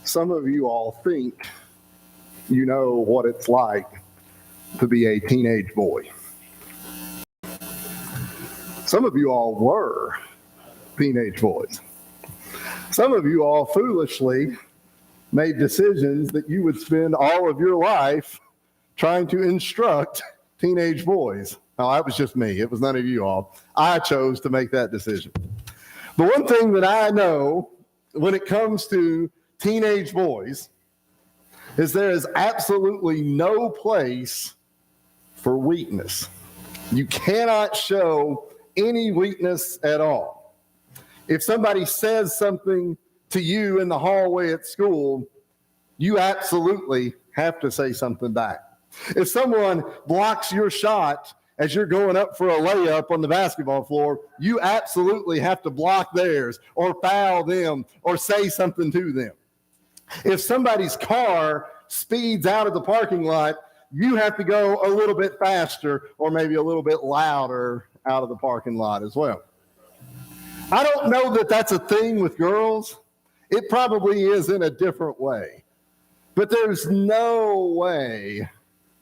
some of you all think you know what it's like to be a teenage boy. Some of you all were teenage boys. Some of you all foolishly made decisions that you would spend all of your life trying to instruct teenage boys. Now, that was just me. It was none of you all. I chose to make that decision. But one thing that I know when it comes to teenage boys is there is absolutely no place for weakness. You cannot show any weakness at all. If somebody says something to you in the hallway at school, you absolutely have to say something back. If someone blocks your shot as you're going up for a layup on the basketball floor, you absolutely have to block theirs or foul them or say something to them. If somebody's car speeds out of the parking lot, you have to go a little bit faster or maybe a little bit louder out of the parking lot as well. I don't know that that's a thing with girls. It probably is in a different way. But there's no way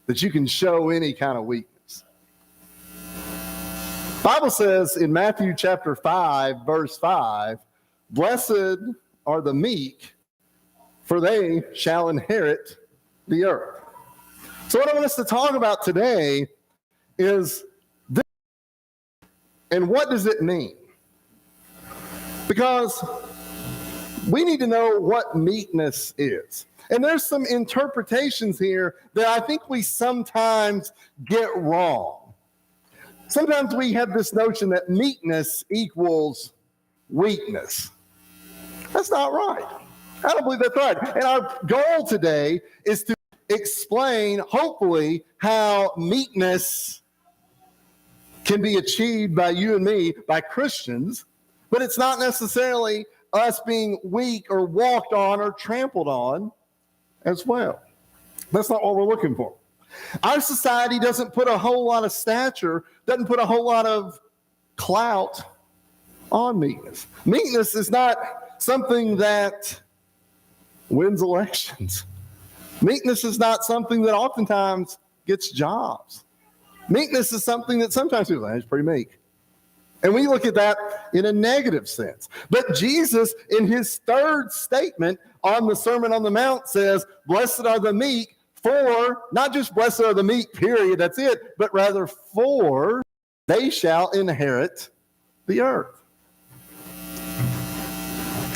that you can show any kind of weakness. The Bible says in Matthew chapter 5, verse 5, "Blessed are the meek, for they shall inherit the earth." So what I want us to talk about today is this. And what does it mean? Because we need to know what meekness is. And there's some interpretations here that I think we sometimes get wrong. Sometimes we have this notion that meekness equals weakness. That's not right. I don't believe that's right. And our goal today is to explain, hopefully, how meekness can be achieved by you and me, by Christians, but it's not necessarily us being weak or walked on or trampled on as well. That's not what we're looking for. Our society doesn't put a whole lot of stature, doesn't put a whole lot of clout on meekness. Meekness is not something that wins elections. Meekness is not something that oftentimes gets jobs. Meekness is something that sometimes people say, it's pretty meek. And we look at that in a negative sense. But Jesus, in his third statement on the Sermon on the Mount, says, "Blessed are the meek, for," not just blessed are the meek, period, that's it, but rather for they shall inherit the earth.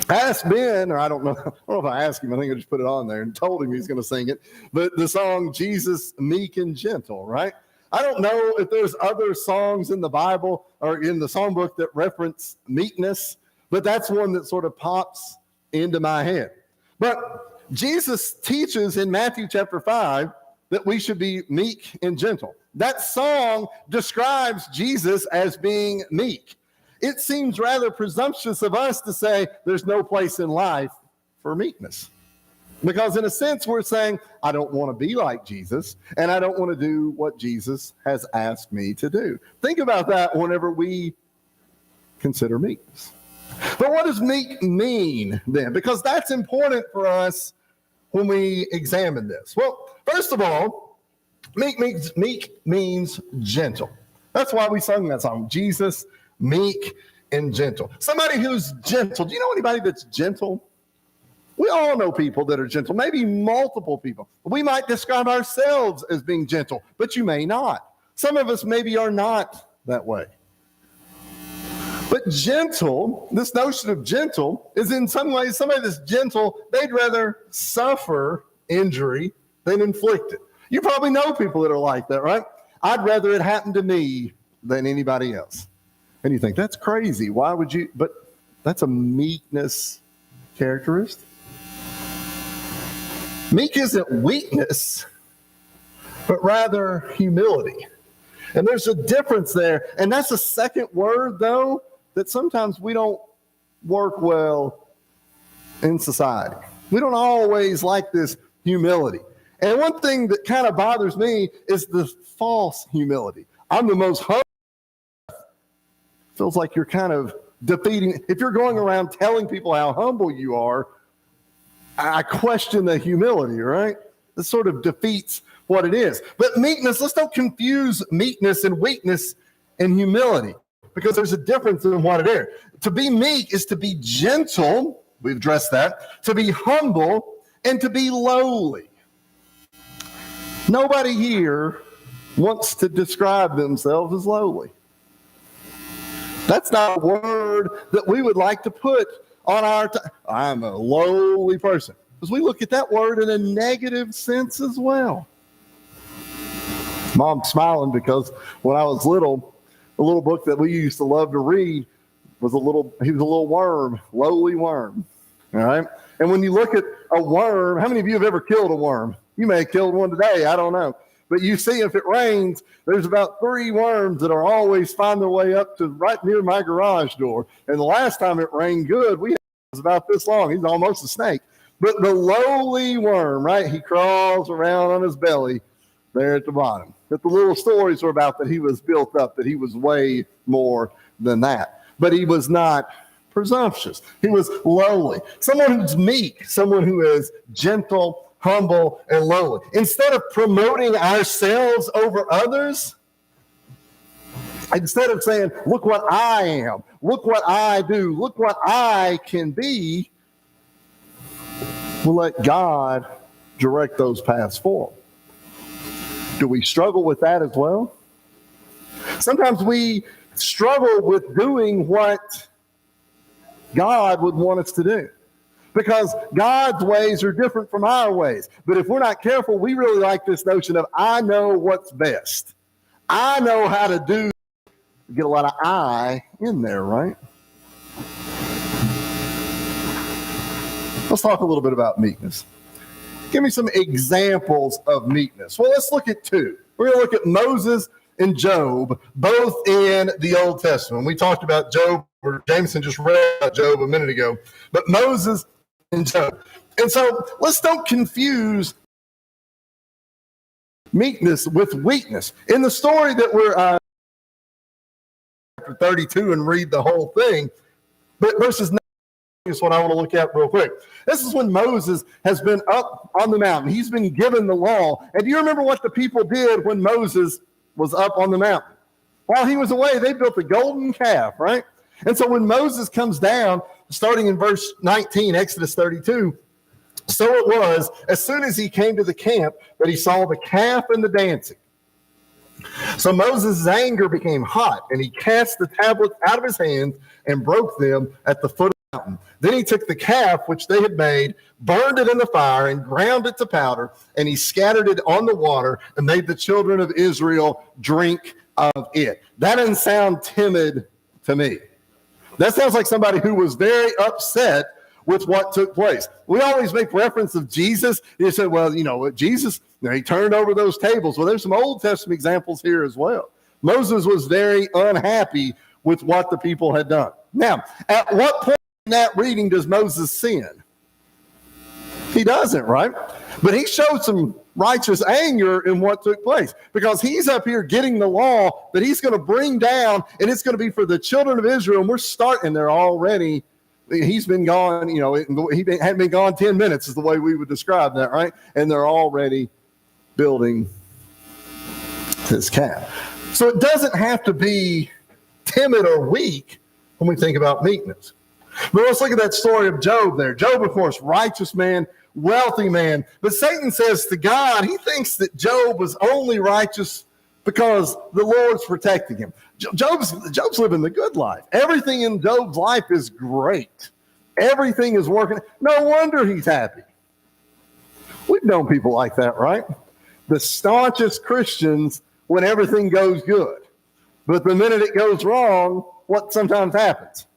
I asked Ben, or I don't know if I asked him, I think I just put it on there and told him he's going to sing it, but the song, "Jesus, Meek and Gentle," right? I don't know if there's other songs in the Bible or in the songbook that reference meekness, but that's one that sort of pops into my head. But Jesus teaches in Matthew chapter 5 that we should be meek and gentle. That song describes Jesus as being meek. It seems rather presumptuous of us to say there's no place in life for meekness. Because in a sense, we're saying, I don't want to be like Jesus, and I don't want to do what Jesus has asked me to do. Think about that whenever we consider meekness. But what does meek mean then? Because that's important for us when we examine this. Well, first of all, meek means gentle. That's why we sung that song, Jesus, meek and gentle. Somebody who's gentle. Do you know anybody that's gentle? We all know people that are gentle, maybe multiple people. We might describe ourselves as being gentle, but you may not. Some of us maybe are not that way. But gentle, this notion of gentle, is in some ways, somebody that's gentle, they'd rather suffer injury than inflict it. You probably know people that are like that, right? I'd rather it happen to me than anybody else. And you think, that's crazy. Why would you? But that's a meekness characteristic. Meek isn't weakness, but rather humility. And there's a difference there. And that's a second word, though, that sometimes we don't work well in society. We don't always like this humility. And one thing that kind of bothers me is the false humility. I'm the most humble. Feels like you're kind of defeating. If you're going around telling people how humble you are, I question the humility, right? This sort of defeats what it is. But meekness, let's don't confuse meekness and weakness and humility, because there's a difference in what it is. To be meek is to be gentle, we've addressed that, to be humble, and to be lowly. Nobody here wants to describe themselves as lowly. That's not a word that we would like to put on our I'm a lowly person. Because we look at that word in a negative sense as well. Mom's smiling because when I was little, the little book that we used to love to read was he was a little worm, lowly worm. All right. And when you look at a worm, how many of you have ever killed a worm? You may have killed one today. I don't know. But you see, if it rains, there's about 3 worms that are always find their way up to right near my garage door. And the last time it rained good, it was about this long. He's almost a snake. But the lowly worm, right? He crawls around on his belly there at the bottom. But the little stories were about that he was built up, that he was way more than that. But he was not presumptuous. He was lowly. Someone who's meek, someone who is gentle, humble, and lowly. Instead of promoting ourselves over others, instead of saying, look what I am, look what I do, look what I can be, we'll let God direct those paths forward. Do we struggle with that as well? Sometimes we struggle with doing what God would want us to do, because God's ways are different from our ways. But if we're not careful, we really like this notion of, I know what's best. I know how to do. Get a lot of I in there, right? Let's talk a little bit about meekness. Give me some examples of meekness. Well, let's look at 2. We're going to look at Moses and Job, both in the Old Testament. We talked about Job, or Jameson just read about Job a minute ago, but Moses and Job. And so let's don't confuse meekness with weakness. In the story that we're chapter 32 and read the whole thing, but verses 9 is what I want to look at real quick. This is when Moses has been up on the mountain. He's been given the law. And do you remember what the people did when Moses was up on the mountain? While he was away, they built a golden calf, right? And so when Moses comes down, starting in verse 19, Exodus 32, so it was, as soon as he came to the camp, that he saw the calf and the dancing. So Moses' anger became hot, and he cast the tablets out of his hands and broke them at the foot of the mountain. Then he took the calf which they had made, burned it in the fire, and ground it to powder, and he scattered it on the water and made the children of Israel drink of it. That doesn't sound timid to me. That sounds like somebody who was very upset with what took place. We always make reference of Jesus. You say, well, Jesus, he turned over those tables. Well, there's some Old Testament examples here as well. Moses was very unhappy with what the people had done. Now, at what point in that reading does Moses sin? He doesn't, right? But he showed some righteous anger in what took place, because he's up here getting the law that he's going to bring down, and it's going to be for the children of Israel. And we're starting there already. He's been gone, he hadn't been gone 10 minutes is the way we would describe that, right? And they're already building this calf. So it doesn't have to be timid or weak when we think about meekness. But let's look at that story of Job there. Job, of course, righteous man, wealthy man. But Satan says to God, he thinks that Job was only righteous because the Lord's protecting him. Job's living the good life. Everything in Job's life is great. Everything is working. No wonder he's happy. We've known people like that, right? The staunchest Christians when everything goes good. But the minute it goes wrong, what sometimes happens?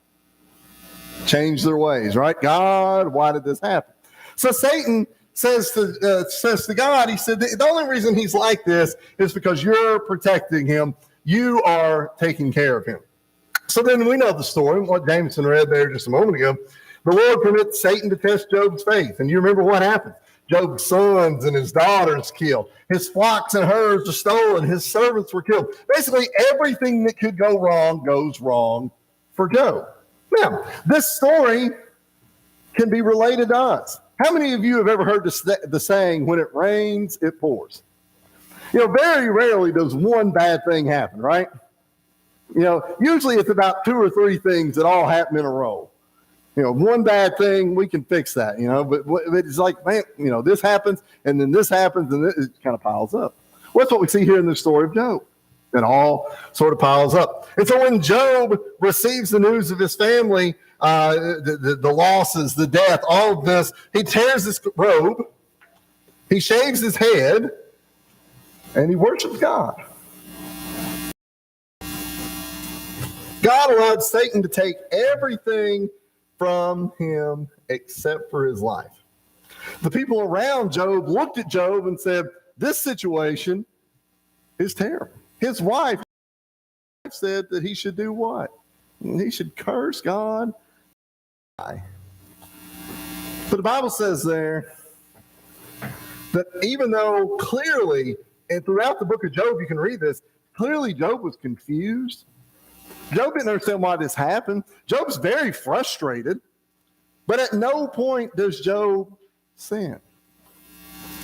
Change their ways, right? God, why did this happen? So Satan says to God, he said, the only reason he's like this is because you're protecting him. You are taking care of him. So then we know the story, what Jameson read there just a moment ago. The Lord permits Satan to test Job's faith. And you remember what happened? Job's sons and his daughters killed. His flocks and herds are stolen. His servants were killed. Basically, everything that could go wrong goes wrong for Job. Now, this story can be related to us. How many of you have ever heard the saying, when it rains, it pours? Very rarely does one bad thing happen, right? Usually it's about 2 or 3 things that all happen in a row. One bad thing, we can fix that, but it's like, man, this happens, and then this happens, and it kind of piles up. Well, that's what we see here in the story of Job. It all sort of piles up. And so when Job receives the news of his family, the losses, the death, all of this, he tears his robe, he shaves his head, and he worships God. God allowed Satan to take everything from him except for his life. The people around Job looked at Job and said, this situation is terrible. His wife said that he should do what? He should curse God. But the Bible says there that even though clearly, and throughout the book of Job, you can read this, clearly Job was confused. Job didn't understand why this happened. Job's very frustrated, but at no point does Job sin.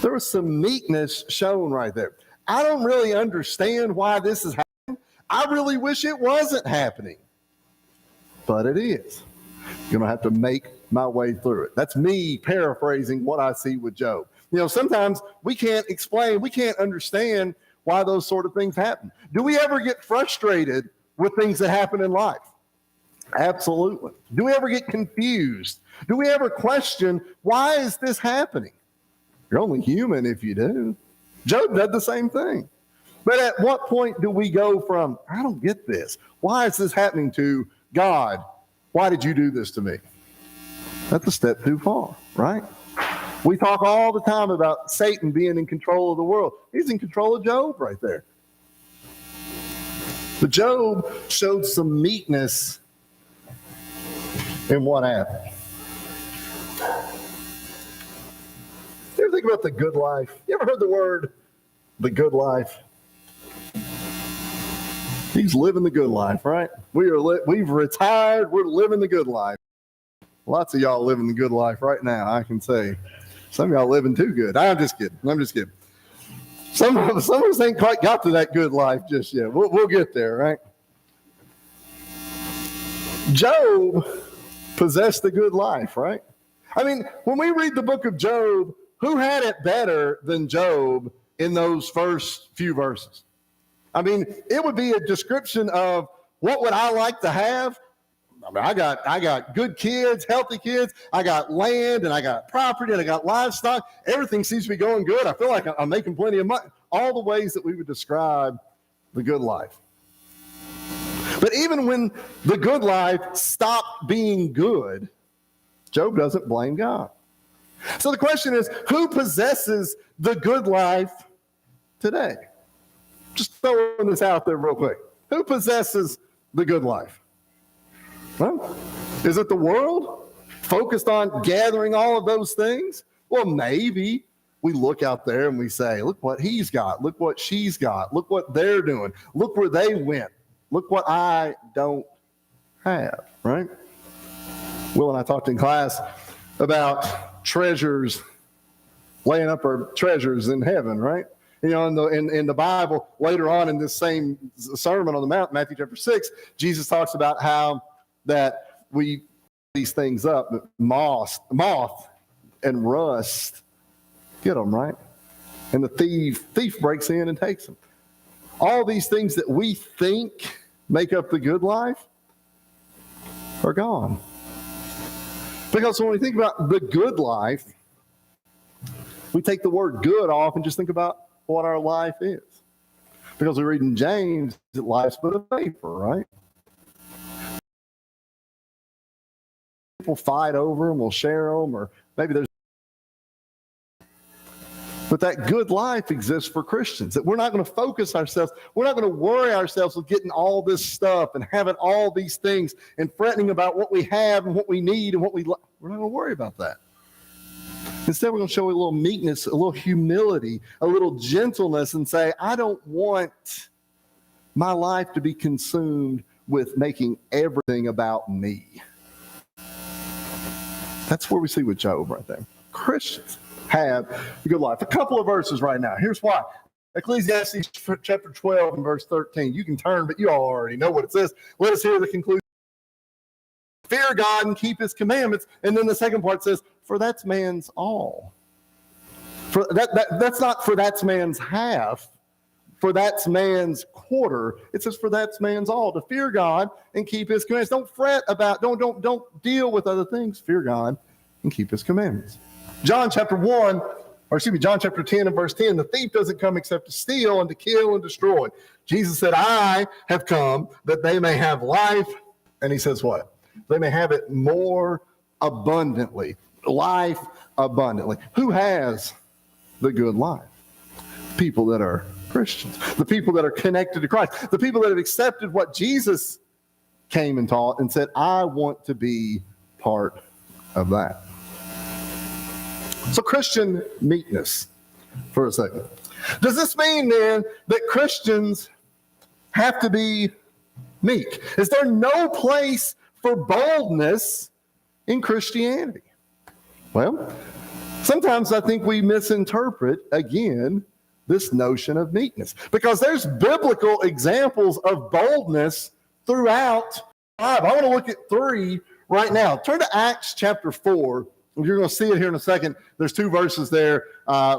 There was some meekness shown right there. I don't really understand why this is happening. I really wish it wasn't happening, but it is. I'm going to have to make my way through it. That's me paraphrasing what I see with Job. Sometimes we can't explain, we can't understand why those sort of things happen. Do we ever get frustrated with things that happen in life? Absolutely. Do we ever get confused? Do we ever question, why is this happening? You're only human if you do. Job did the same thing. But at what point do we go from, I don't get this, why is this happening, to, God, why did you do this to me? That's a step too far, right? We talk all the time about Satan being in control of the world. He's in control of Job right there. But Job showed some meekness in what happened. You ever think about the good life? You ever heard the word, the good life? He's living the good life, right? We've retired. We're living the good life. Lots of y'all living the good life right now, I can say. Some of y'all living too good. I'm just kidding. Some of us ain't quite got to that good life just yet. We'll get there, right? Job possessed the good life, right? I mean, when we read the book of Job, who had it better than Job in those first few verses? I mean, it would be a description of, what would I like to have? I mean, I got good kids, healthy kids. I got land, and I got property, and I got livestock. Everything seems to be going good. I feel like I'm making plenty of money. All the ways that we would describe the good life. But even when the good life stopped being good, Job doesn't blame God. So the question is, who possesses the good life today? Just throwing this out there real quick. Who possesses the good life? Well, is it the world focused on gathering all of those things? Well, maybe we look out there and we say, look what he's got. Look what she's got. Look what they're doing. Look where they went. Look what I don't have, right? Will and I talked in class about treasures, laying up our treasures in heaven, right? In the Bible, later on in this same Sermon on the Mount, Matthew chapter 6, Jesus talks about how that we these things up, moth and rust get them, right? And the thief breaks in and takes them. All these things that we think make up the good life are gone. Because when we think about the good life, we take the word good off and just think about what our life is. Because we read in James that life's but a vapor, right? People fight over them, we'll share them, or maybe there's. But that good life exists for Christians, that we're not going to focus ourselves, we're not going to worry ourselves with getting all this stuff and having all these things and fretting about what we have and what we need and what we're not going to worry about that. Instead, we're going to show a little meekness, a little humility, a little gentleness, and say, I don't want my life to be consumed with making everything about me. That's where we see with Job right there. Christians have a good life. A couple of verses right now. Here's why. Ecclesiastes chapter 12 and verse 13. You can turn, but you all already know what it says. Let us hear the conclusion. Fear God and keep his commandments. And then the second part says, for that's man's all. For that's not for that's man's half, for that's man's quarter. It says for that's man's all. To fear God and keep his commandments. Don't fret about, don't deal with other things. Fear God and keep his commandments. John chapter 10 and verse 10, the thief doesn't come except to steal and to kill and destroy. Jesus said, I have come that they may have life. And he says what? They may have it more abundantly. Life abundantly. Who has the good life? People that are Christians. The people that are connected to Christ. The people that have accepted what Jesus came and taught and said, I want to be part of that. So Christian meekness for a second. Does this mean then that Christians have to be meek? Is there no place for boldness in Christianity? Well, sometimes I think we misinterpret, again, this notion of meekness. Because there's biblical examples of boldness throughout the Bible. I want to look at 3 right now. Turn to Acts chapter 4. You're going to see it here in a second. There's 2 verses there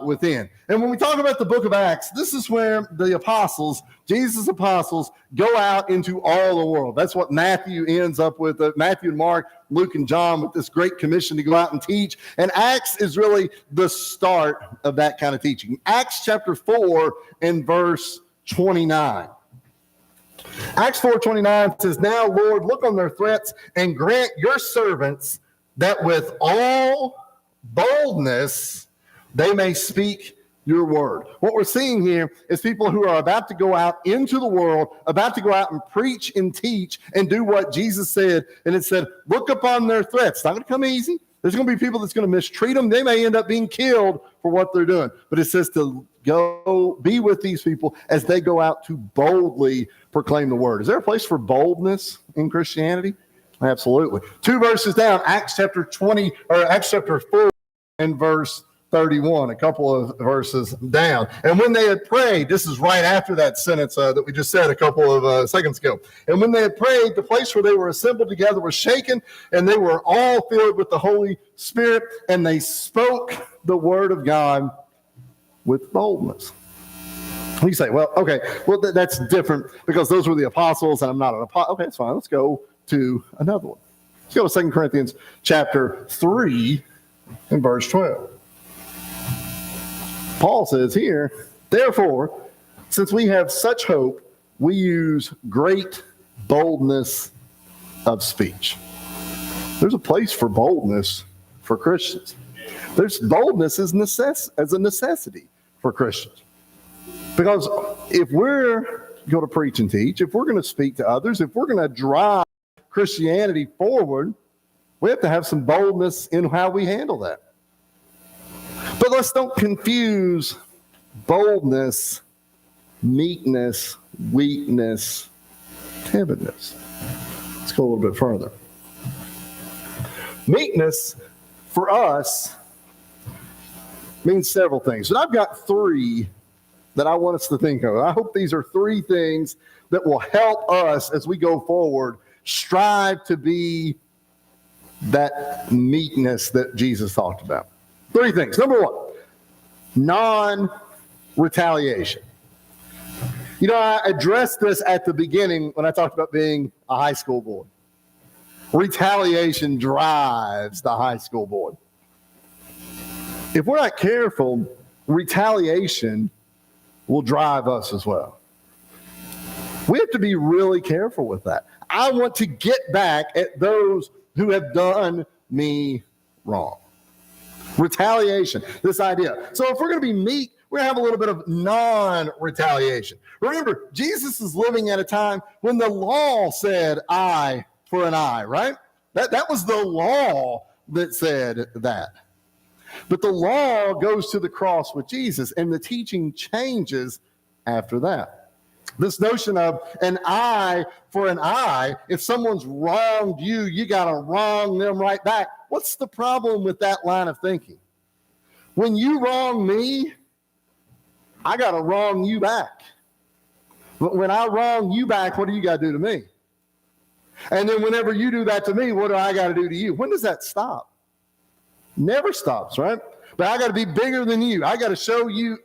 within. And when we talk about the book of Acts, this is where the apostles, Jesus' apostles, go out into all the world. That's what Matthew ends up with. Matthew and Mark, Luke and John with this great commission to go out and teach. And Acts is really the start of that kind of teaching. Acts chapter 4 and verse 29. Acts 4:29 says, now, Lord, look on their threats and grant your servants that with all boldness they may speak your word. What we're seeing here is people who are about to go out into the world, about to go out and preach and teach and do what Jesus said. And it said, look upon their threats. It's not going to come easy. There's going to be people that's going to mistreat them. They may end up being killed for what they're doing. But it says to go be with these people as they go out to boldly proclaim the word. Is there a place for boldness in Christianity? Absolutely. 2 verses down, Acts chapter 4 and verse 31, a couple of verses down. And when they had prayed, this is right after that sentence that we just said a couple of seconds ago. And when they had prayed, the place where they were assembled together was shaken, and they were all filled with the Holy Spirit, and they spoke the word of God with boldness. You say, well, okay, that's different because those were the apostles, and I'm not an apostle. Okay, that's fine. Let's go to another one. Let's go to 2 Corinthians chapter 3 and verse 12. Paul says here, therefore, since we have such hope, we use great boldness of speech. There's a place for boldness for Christians. There's boldness as a necessity for Christians. Because if we're going to preach and teach, if we're going to speak to others, if we're going to drive Christianity forward, we have to have some boldness in how we handle that. But let's don't confuse boldness, meekness, weakness, timidness. Let's go a little bit further. Meekness for us means several things. And I've got 3 that I want us to think of. I hope these are 3 things that will help us as we go forward strive to be that meekness that Jesus talked about. 3 things. Number 1, non-retaliation. You know, I addressed this at the beginning when I talked about being a high school boy. Retaliation drives the high school boy. If we're not careful, retaliation will drive us as well. We have to be really careful with that. I want to get back at those who have done me wrong. Retaliation, this idea. So if we're going to be meek, we're going to have a little bit of non-retaliation. Remember, Jesus is living at a time when the law said eye for an eye, right? That was the law that said that. But the law goes to the cross with Jesus, and the teaching changes after that. This notion of an eye for an eye, if someone's wronged you, you got to wrong them right back. What's the problem with that line of thinking? When you wrong me, I got to wrong you back. But when I wrong you back, what do you got to do to me? And then whenever you do that to me, what do I got to do to you? When does that stop? Never stops, right? But I got to be bigger than you. I got to show you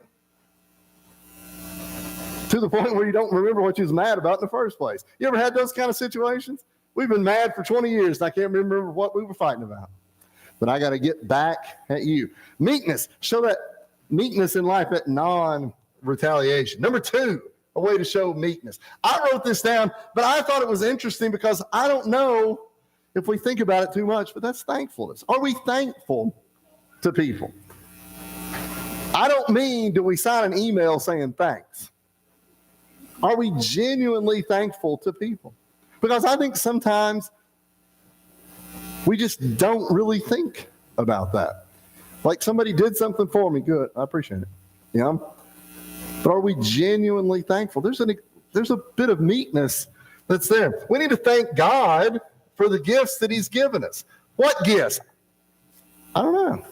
to the point where you don't remember what you was mad about in the first place. You ever had those kind of situations? We've been mad for 20 years, and I can't remember what we were fighting about. But I got to get back at you. Meekness. Show that meekness in life, that non-retaliation. Number 2, a way to show meekness. I wrote this down, but I thought it was interesting because I don't know if we think about it too much, but that's thankfulness. Are we thankful to people? I don't mean do we sign an email saying thanks. Are we genuinely thankful to people? Because I think sometimes we just don't really think about that. Like somebody did something for me, good, I appreciate it. You know? But are we genuinely thankful? There's a bit of meekness that's there. We need to thank God for the gifts that he's given us. What gifts? I don't know.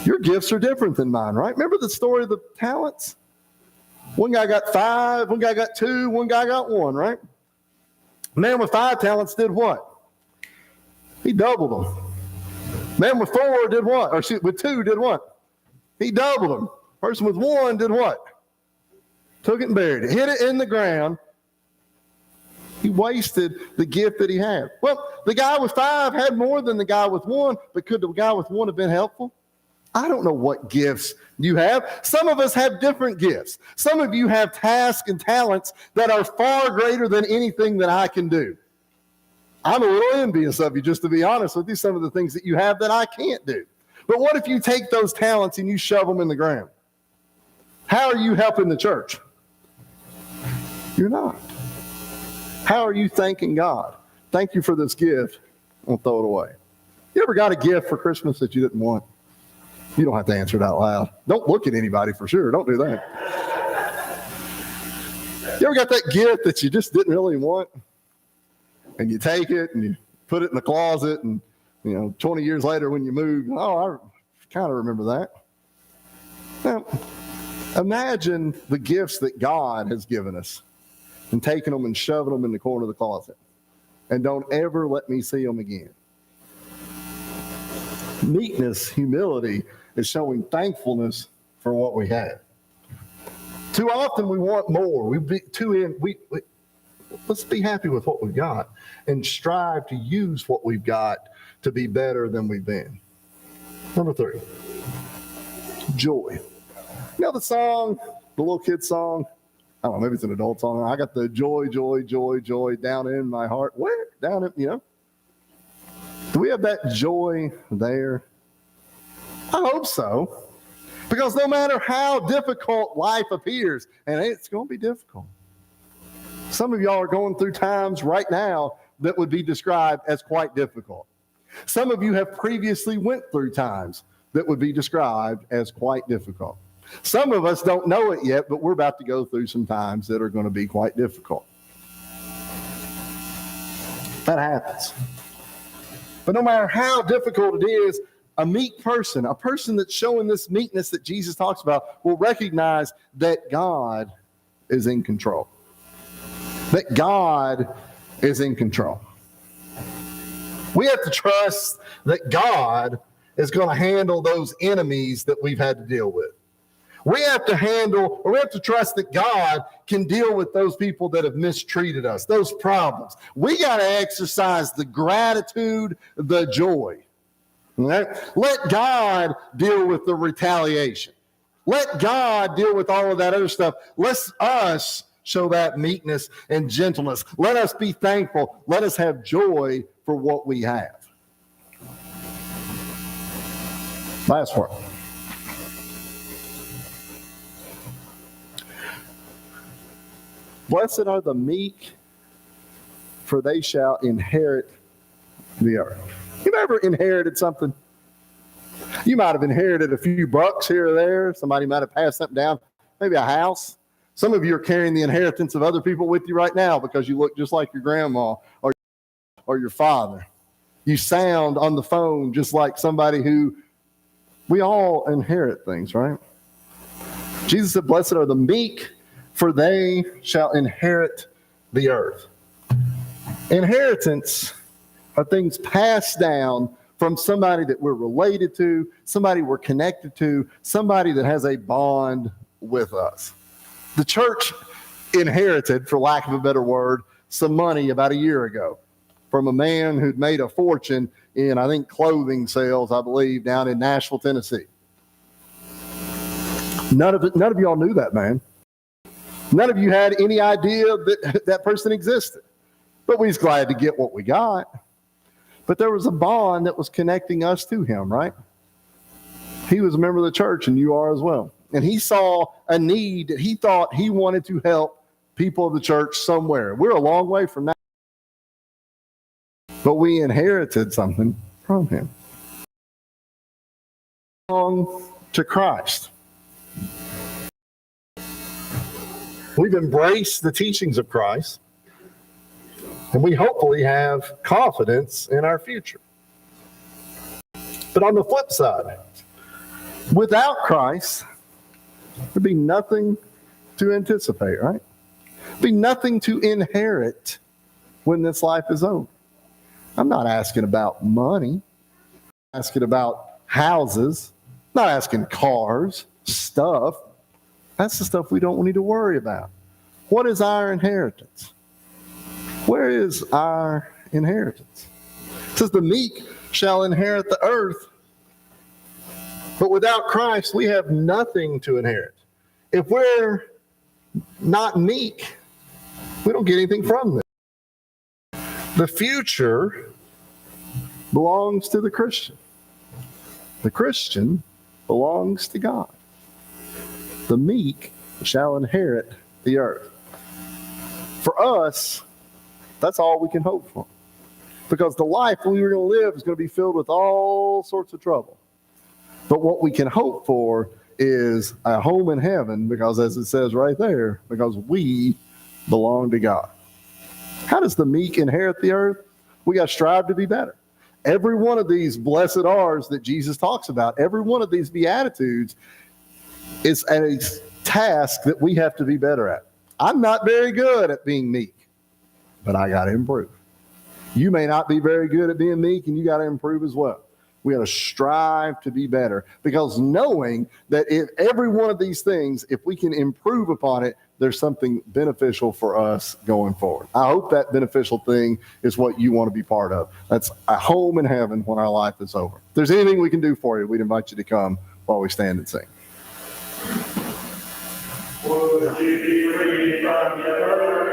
Your gifts are different than mine, right? Remember the story of the talents? One guy got 5, one guy got 2, one guy got 1, right? Man with 5 talents did what? He doubled them. Man with 4 did what? Or with 2 did what? He doubled them. Person with 1 did what? Took it and buried it. Hit it in the ground. He wasted the gift that he had. Well, the guy with 5 had more than the guy with 1, but could the guy with 1 have been helpful? I don't know what gifts you have. Some of us have different gifts. Some of you have tasks and talents that are far greater than anything that I can do. I'm a little envious of you, just to be honest with you, some of the things that you have that I can't do. But what if you take those talents and you shove them in the ground? How are you helping the church? You're not. How are you thanking God? Thank you for this gift. I'll throw it away. You ever got a gift for Christmas that you didn't want? You don't have to answer it out loud. Don't look at anybody for sure. Don't do that. You ever got that gift that you just didn't really want? And you take it and you put it in the closet and, 20 years later when you move, I kind of remember that. Now, imagine the gifts that God has given us and taking them and shoving them in the corner of the closet. And don't ever let me see them again. Meekness, humility, is showing thankfulness for what we have. Too often we want more. Let's be happy with what we've got and strive to use what we've got to be better than we've been. Number 3, joy. You know the song, the little kid song? I don't know, maybe it's an adult song. I got the joy, joy, joy, joy down in my heart. Where? Down in, Do we have that joy there? I hope so. Because no matter how difficult life appears, and it's going to be difficult. Some of y'all are going through times right now that would be described as quite difficult. Some of you have previously went through times that would be described as quite difficult. Some of us don't know it yet, but we're about to go through some times that are going to be quite difficult. That happens. But no matter how difficult it is, a meek person, a person that's showing this meekness that Jesus talks about, will recognize that God is in control. That God is in control. We have to trust that God is going to handle those enemies that we've had to deal with. We have to trust that God can deal with those people that have mistreated us, those problems. We got to exercise the gratitude, the joy. Right? Let God deal with the retaliation. Let God deal with all of that other stuff. Let us show that meekness and gentleness. Let us be thankful. Let us have joy for what we have. Last one. Blessed are the meek, for they shall inherit the earth. You've ever inherited something? You might have inherited a few bucks here or there. Somebody might have passed something down, maybe a house. Some of you are carrying the inheritance of other people with you right now because you look just like your grandma or your father. You sound on the phone just like somebody who We all inherit things, right? Jesus said, blessed are the meek, for they shall inherit the earth. Inheritance are things passed down from somebody that we're related to, somebody we're connected to, somebody that has a bond with us. The church inherited, for lack of a better word, some money about a year ago from a man who'd made a fortune in, I think, clothing sales, I believe, down in Nashville, Tennessee. None of y'all knew that man. None of you had any idea that that person existed. But we was glad to get what we got. But there was a bond that was connecting us to him, right? He was a member of the church, and you are as well. And he saw a need that he thought he wanted to help people of the church somewhere. We're a long way from that. But we inherited something from him. Belong to Christ. We've embraced the teachings of Christ, and we hopefully have confidence in our future. But on the flip side, without Christ, there'd be nothing to anticipate, right? There'd be nothing to inherit when this life is over. I'm not asking about money. I'm asking about houses. I'm not asking cars, stuff. That's the stuff we don't need to worry about. What is our inheritance? Where is our inheritance? It says the meek shall inherit the earth. But without Christ, we have nothing to inherit. If we're not meek, we don't get anything from this. The future belongs to the Christian. The Christian belongs to God. The meek shall inherit the earth. For us, that's all we can hope for. Because the life we were going to live is going to be filled with all sorts of trouble. But what we can hope for is a home in heaven, because as it says right there, because we belong to God. How does the meek inherit the earth? We got to strive to be better. Every one of these blessed R's that Jesus talks about, every one of these Beatitudes is a task that we have to be better at. I'm not very good at being meek, but I got to improve. You may not be very good at being meek, and you got to improve as well. We got to strive to be better, because knowing that if every one of these things, if we can improve upon it, there's something beneficial for us going forward. I hope that beneficial thing is what you want to be part of. That's a home in heaven when our life is over. If there's anything we can do for you, we'd invite you to come while we stand and sing. Would you be free from your